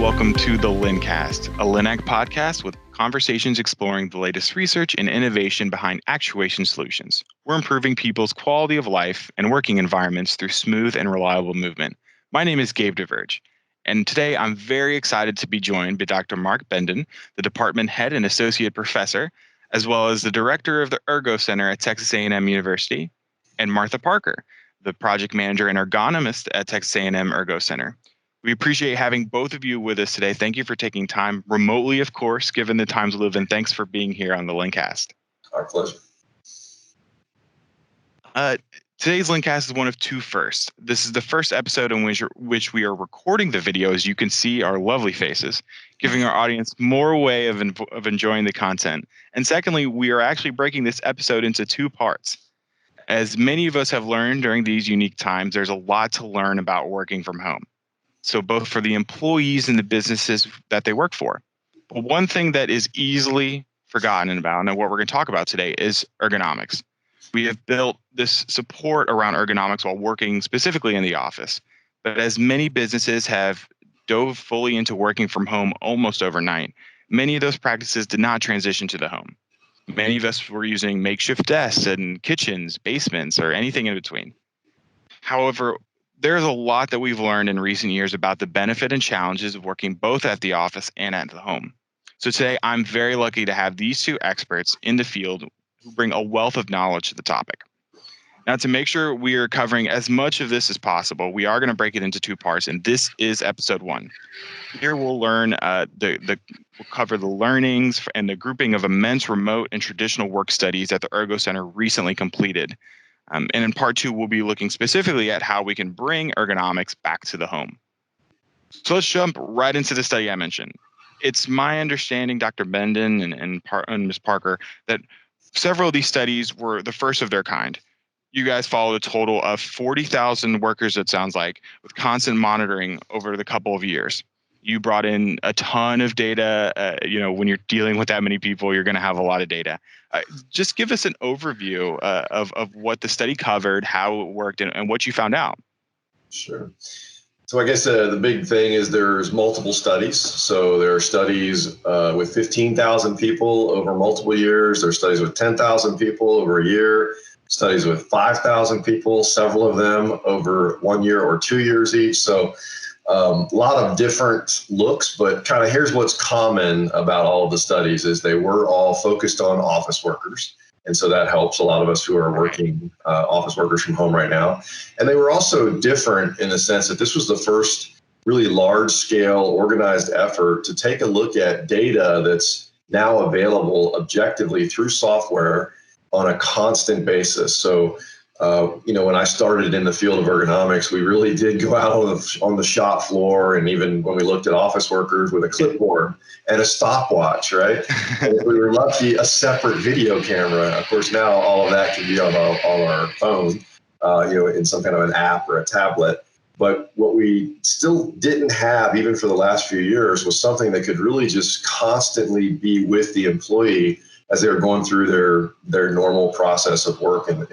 welcome to the LINCast, a LINAK podcast with conversations exploring the latest research and innovation behind actuation solutions. We're improving people's quality of life and working environments through smooth and reliable movement. My name is Gabe Duverge, and today I'm very excited to be joined by Dr. Mark Benden, the department head and associate professor, as well as the director of the Ergo Center at Texas A&M University, and Martha Parker, the project manager and ergonomist at Texas A&M Ergo Center. We appreciate having both of you with us today. Thank you for taking time remotely, of course, given the times we live in. Thanks for being here on the LINCast. Our pleasure. Today's LINCast is one of two firsts. This is the first episode in which we are recording the video, as you can see our lovely faces, giving our audience more way of enjoying the content. And secondly, we are actually breaking this episode into two parts. As many of us have learned during these unique times, there's a lot to learn about working from home. So both for the employees and the businesses that they work for. But one thing that is easily forgotten about, and what we're going to talk about today, is ergonomics. We have built this support around ergonomics while working specifically in the office. But as many businesses have dove fully into working from home almost overnight, many of those practices did not transition to the home. Many of us were using makeshift desks and kitchens, basements, or anything in between. However, there's a lot that we've learned in recent years about the benefit and challenges of working both at the office and at the home. So today, I'm very lucky to have these two experts in the field who bring a wealth of knowledge to the topic. Now, to make sure we are covering as much of this as possible, we are going to break it into two parts, and this is episode 1. Here we'll learn we'll cover the learnings and the grouping of immense remote and traditional work studies that the Ergo Center recently completed. And in part 2, we'll be looking specifically at how we can bring ergonomics back to the home. So let's jump right into the study I mentioned. It's my understanding, Dr. Benden and Ms. Parker, that several of these studies were the first of their kind. You guys followed a total of 40,000 workers, it sounds like, with constant monitoring over the couple of years. You brought in a ton of data. When you're dealing with that many people, you're going to have a lot of data. Just give us an overview of what the study covered, how it worked, and what you found out. Sure. So I guess the big thing is there's multiple studies. So there are studies with 15,000 people over multiple years. There are studies with 10,000 people over a year, studies with 5,000 people, several of them over 1 year or 2 years each. So a lot of different looks, but kind of here's what's common about all of the studies is they were all focused on office workers. And so that helps a lot of us who are working office workers from home right now. And they were also different in the sense that this was the first really large scale organized effort to take a look at data that's now available objectively through software on a constant basis. So when I started in the field of ergonomics, we really did go out on the shop floor. And even when we looked at office workers with a clipboard and a stopwatch, right? And if we were lucky, a separate video camera. Of course, now all of that can be on our phone, in some kind of an app or a tablet. But what we still didn't have, even for the last few years, was something that could really just constantly be with the employee as they were going through their normal process of work and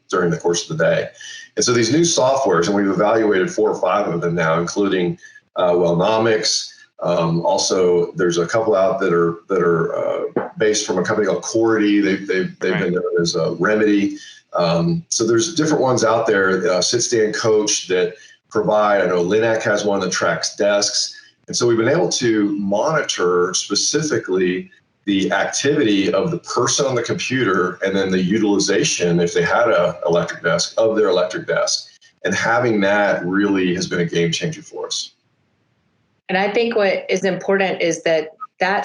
during the course of the day. And so these new softwares, and we've evaluated 4 or 5 of them now, including Ergonomics. Also, there's a couple out that are based from a company called Cordy. They've been known as Remedy. So there's different ones out there, Sit Stand Coach, that provide. I know LINAK has one that tracks desks. And so we've been able to monitor specifically the activity of the person on the computer and then the utilization, if they had an electric desk, of their electric desk. And having that really has been a game changer for us. And I think what is important is that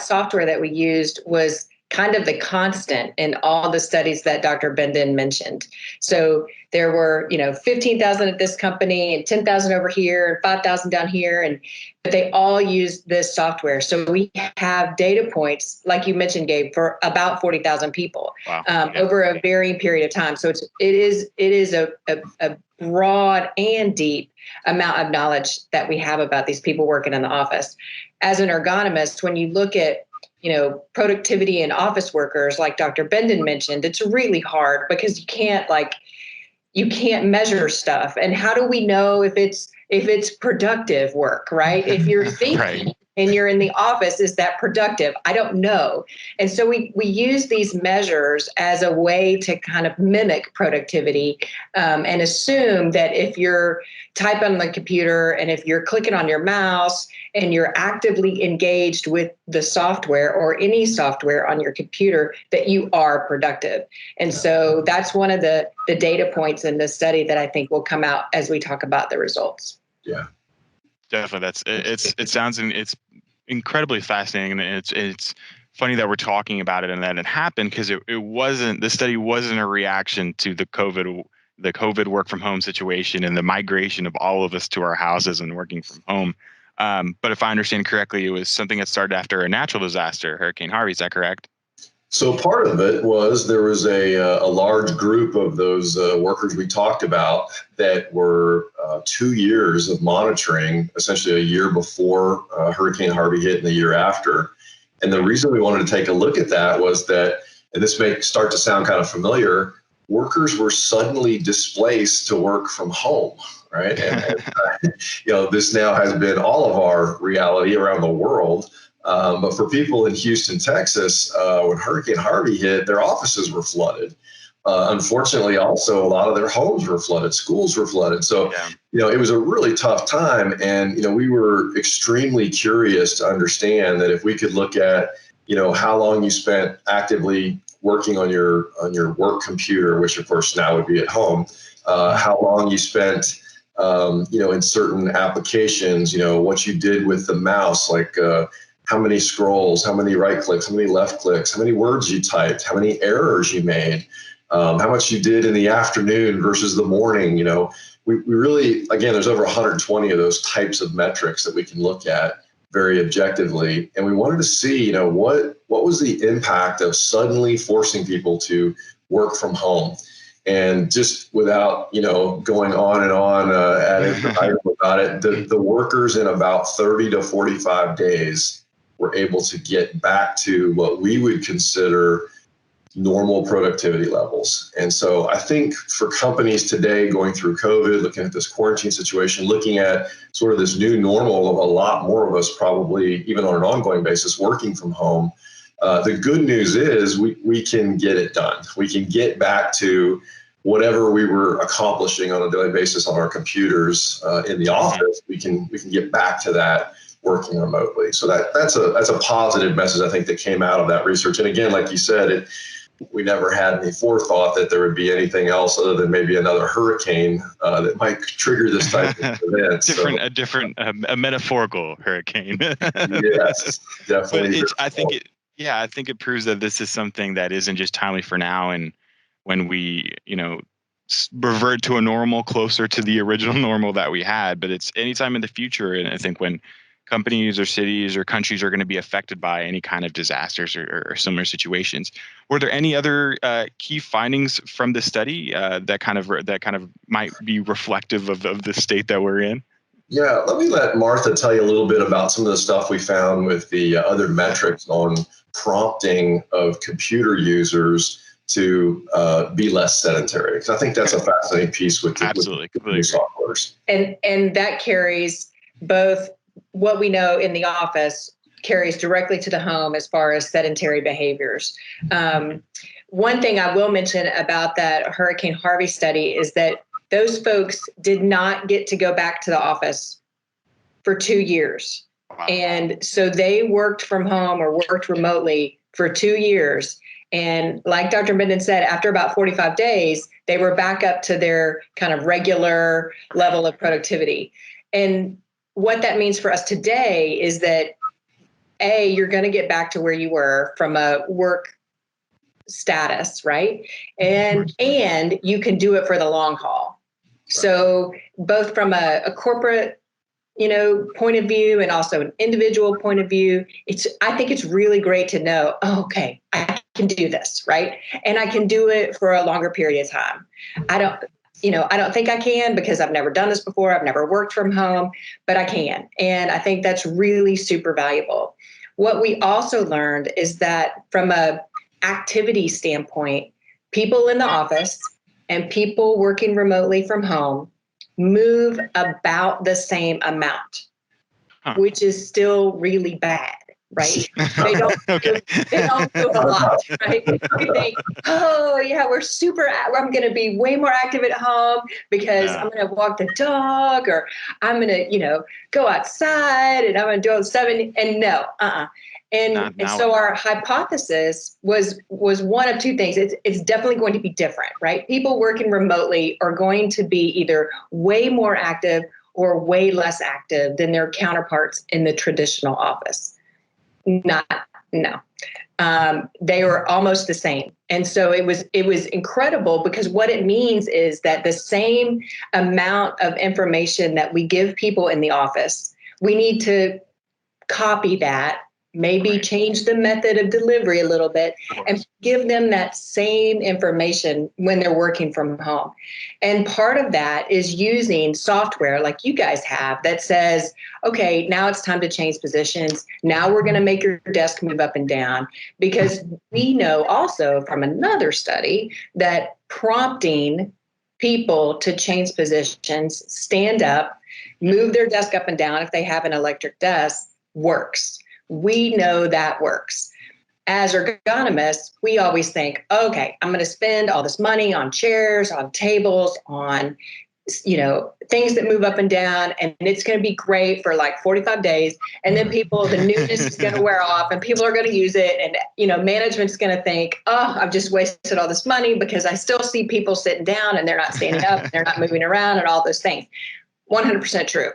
software that we used was kind of the constant in all the studies that Dr. Benden mentioned. So there were, 15,000 at this company and 10,000 over here and 5,000 down here. But they all use this software. So we have data points, like you mentioned, Gabe, for about 40,000 people over a varying period of time. So it is a broad and deep amount of knowledge that we have about these people working in the office. As an ergonomist, when you look at productivity in office workers, like Dr. Benden mentioned, it's really hard because you can't measure stuff. And how do we know if it's productive work, right? If you're thinking and you're in the office, is that productive? I don't know. And so we use these measures as a way to kind of mimic productivity, and assume that if you're typing on the computer and if you're clicking on your mouse and you're actively engaged with the software or any software on your computer, that you are productive. And so that's one of the data points in this study that I think will come out as we talk about the results. Yeah, definitely. It's incredibly fascinating, and it's funny that we're talking about it and that it happened, because the study wasn't a reaction to the COVID work from home situation and the migration of all of us to our houses and working from home. But if I understand correctly, it was something that started after a natural disaster, Hurricane Harvey. Is that correct? so part of it was there was a large group of those workers we talked about that were 2 years of monitoring, essentially a year before Hurricane Harvey hit and the year after. And the reason we wanted to take a look at that was that, and this may start to sound kind of familiar, workers were suddenly displaced to work from home, right? And this now has been all of our reality around the world. But for people in Houston, Texas, when Hurricane Harvey hit, their offices were flooded. Unfortunately, also, a lot of their homes were flooded, schools were flooded. So, it was a really tough time. And, we were extremely curious to understand that if we could look at, how long you spent actively working on your work computer, which of course now would be at home, how long you spent, in certain applications, what you did with the mouse, like how many scrolls, how many right clicks, how many left clicks, how many words you typed, how many errors you made, how much you did in the afternoon versus the morning. We really, again, there's over 120 of those types of metrics that we can look at very objectively. And we wanted to see, what was the impact of suddenly forcing people to work from home. And just without, going on and on ad infinitum about it, the workers in about 30 to 45 days were able to get back to what we would consider normal productivity levels. And so I think for companies today going through COVID, looking at this quarantine situation, looking at sort of this new normal of a lot more of us probably, even on an ongoing basis, working from home, the good news is we can get it done. We can get back to whatever we were accomplishing on a daily basis on our computers in the office. We can get back to that working remotely. So that's a positive message, I think, that came out of that research. And again, like you said, we never had any forethought that there would be anything else other than maybe another hurricane that might trigger this type of event. A metaphorical hurricane. Yes, definitely. But I think it proves that this is something that isn't just timely for now, and when we, revert to a normal closer to the original normal that we had, but it's anytime in the future. And I think when companies or cities or countries are going to be affected by any kind of disasters or similar situations. Were there any other key findings from the study that kind of might be reflective of the state that we're in? Yeah, let Martha tell you a little bit about some of the stuff we found with the other metrics on prompting of computer users to be less sedentary. Because I think that's a fascinating piece with the new softwares. And that carries both what we know in the office carries directly to the home as far as sedentary behaviors. One thing I will mention about that Hurricane Harvey study is that those folks did not get to go back to the office for 2 years. Wow. And so they worked from home or worked remotely for 2 years. And like Dr. Benden said, after about 45 days, they were back up to their kind of regular level of productivity. And what that means for us today is that, A, you're going to get back to where you were from a work status, right? And you can do it for the long haul. So both from a corporate, point of view and also an individual point of view, I think it's really great to know, okay, I can do this, right? And I can do it for a longer period of time. I don't think I can because I've never done this before. I've never worked from home, but I can. And I think that's really super valuable. What we also learned is that from a activity standpoint, people in the office and people working remotely from home move about the same amount. which is still really bad, right? They don't, Okay. they don't do a lot, right? We think, oh yeah, I'm going to be way more active at home because I'm going to walk the dog, or I'm going to, go outside and I'm going to do all the stuff. And no, And so our hypothesis was one of two things. It's definitely going to be different, right? People working remotely are going to be either way more active or way less active than their counterparts in the traditional office. No. They were almost the same. And so it was incredible, because what it means is that the same amount of information that we give people in the office, we need to copy that, maybe change the method of delivery a little bit, and give them that same information when they're working from home. And part of that is using software like you guys have that says, okay, now it's time to change positions. Now we're going to make your desk move up and down, because we know also from another study that prompting people to change positions, stand up, move their desk up and down if they have an electric desk, works. We know that works. As ergonomists, we always think, okay, I'm going to spend all this money on chairs, on tables, on, things that move up and down, and it's going to be great for like 45 days. And then the newness is going to wear off and people are going to use it. And, management's going to think, oh, I've just wasted all this money, because I still see people sitting down and they're not standing up, and they're not moving around and all those things. 100% true.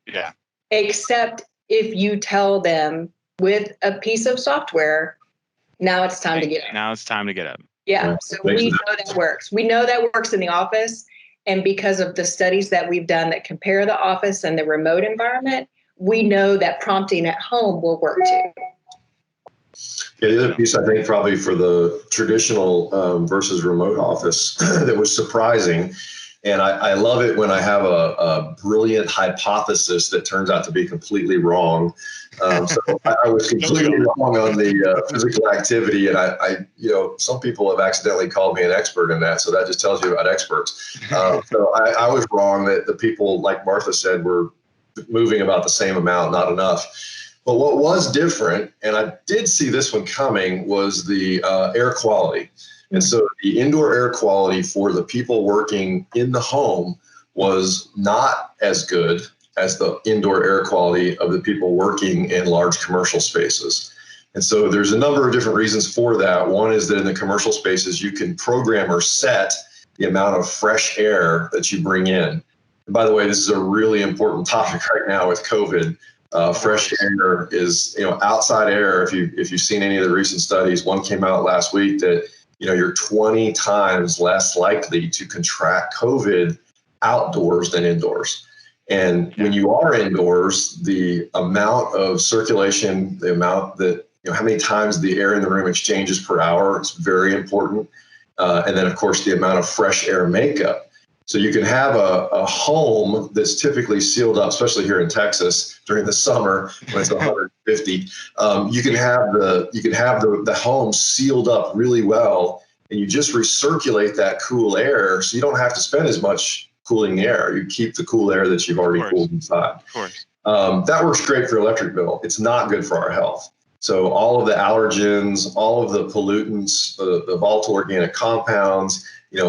Yeah. Except if you tell them with a piece of software, now it's time to get up. Now it's time to get up. Yeah. So we know that works. We know that works in the office. And because of the studies that we've done that compare the office and the remote environment, we know that prompting at home will work too. Yeah, the other piece, I think, probably for the traditional versus remote office that was surprising, and I love it when I have a brilliant hypothesis that turns out to be completely wrong. So I was completely wrong on the physical activity, and I some people have accidentally called me an expert in that. So that just tells you about experts. So I was wrong that the people, like Martha said, were moving about the same amount, not enough. But what was different, and I did see this one coming, was the air quality. And so the indoor air quality for the people working in the home was not as good as the indoor air quality of the people working in large commercial spaces. And so there's a number of different reasons for that. One is that in the commercial spaces, you can program or set the amount of fresh air that you bring in. And by the way, this is a really important topic right now with COVID. Fresh air is, outside air. If you've seen any of the recent studies, one came out last week that you're 20 times less likely to contract COVID outdoors than indoors. And when you are indoors, the amount of circulation, the amount that, how many times the air in the room exchanges per hour, it's very important. And then, of course, the amount of fresh air makeup. So you can have a home that's typically sealed up, especially here in Texas during the summer when it's 150. You can have the home sealed up really well, and you just recirculate that cool air, so you don't have to spend as much cooling the air. You keep the cool air that you've already cooled inside. Of course. That works great for electric bill. It's not good for our health. So all of the allergens, all of the pollutants, the volatile organic compounds,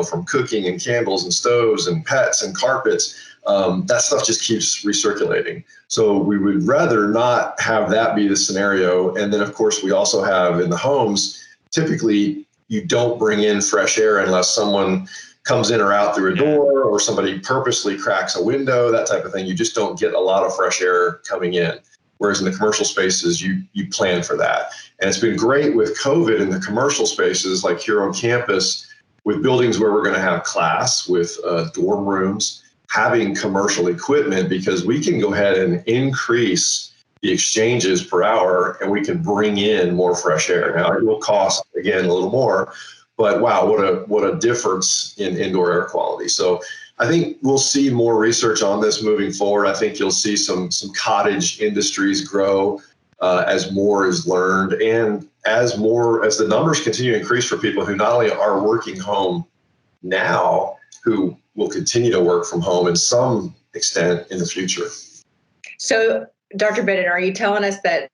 from cooking and candles and stoves and pets and carpets, that stuff just keeps recirculating. So we would rather not have that be the scenario. And then, of course, we also have in the homes, typically you don't bring in fresh air unless someone comes in or out through a door, or somebody purposely cracks a window, that type of thing. You just don't get a lot of fresh air coming in. Whereas in the commercial spaces, you plan for that. And it's been great with COVID in the commercial spaces, like here on campus, with buildings where we're going to have class, with dorm rooms, having commercial equipment, because we can go ahead and increase the exchanges per hour, and we can bring in more fresh air. Now, it will cost, again, a little more, but wow, what a difference in indoor air quality. So I think we'll see more research on this moving forward. I think you'll see some cottage industries grow as more is learned, and as the numbers continue to increase for people who not only are working home now, who will continue to work from home in some extent in the future. So Dr. Benden, are you telling us that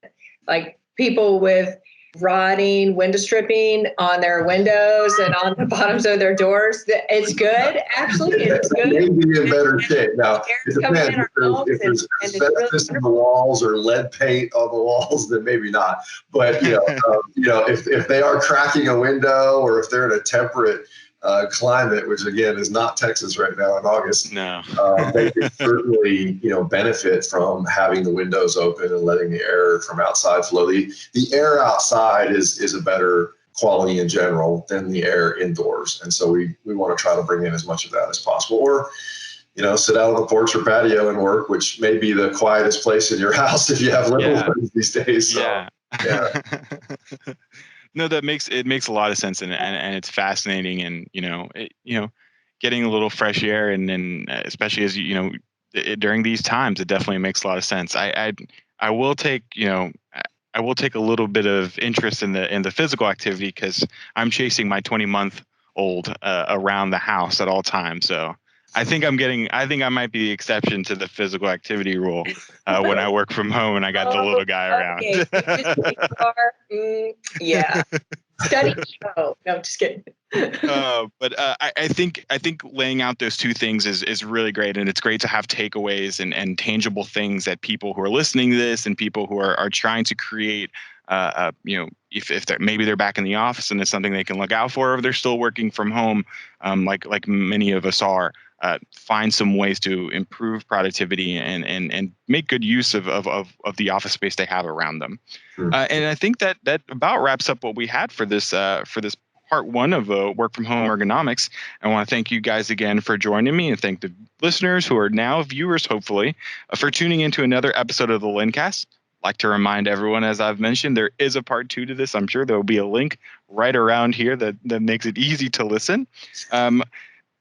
like people with rotting window stripping on their windows and on the bottoms of their doors, that it's good? Actually, it's good. Maybe in better shape. Now, it depends. If there's asbestos in the walls or lead paint on the walls, then maybe not. But if they are cracking a window, or if they're in a temperate climate, which again is not Texas right now in August, no, they can certainly benefit from having the windows open and letting the air from outside flow. The air outside is a better quality in general than the air indoors, and so we want to try to bring in as much of that as possible. Or sit out on the porch or patio and work, which may be the quietest place in your house if you have little ones these days. So, yeah. No, that makes a lot of sense, and it's fascinating, and getting a little fresh air, and especially as during these times, it definitely makes a lot of sense. I will take I will take a little bit of interest in the physical activity, because I'm chasing my 20-month-old around the house at all times. So I think I might be the exception to the physical activity rule when I work from home and I got the little guy around. Yeah. Study show. No, I'm just kidding. But I think laying out those two things is really great, and it's great to have takeaways and tangible things that people who are listening to this and people who are trying to create, if maybe they're back in the office and it's something they can look out for, or if they're still working from home, like many of us are. Find some ways to improve productivity and make good use of the office space they have around them. And I think that about wraps up what we had for this part one of Work From Home Ergonomics. I want to thank you guys again for joining me, and thank the listeners who are now viewers, hopefully, for tuning into another episode of the LINAK. Like to remind everyone, as I've mentioned, there is a part 2 to this. I'm sure there will be a link right around here that makes it easy to listen.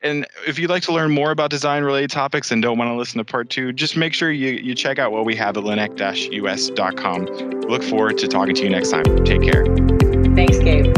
And if you'd like to learn more about design-related topics and don't want to listen to part 2, just make sure you check out what we have at linak-us.com. Look forward to talking to you next time. Take care. Thanks, Gabe.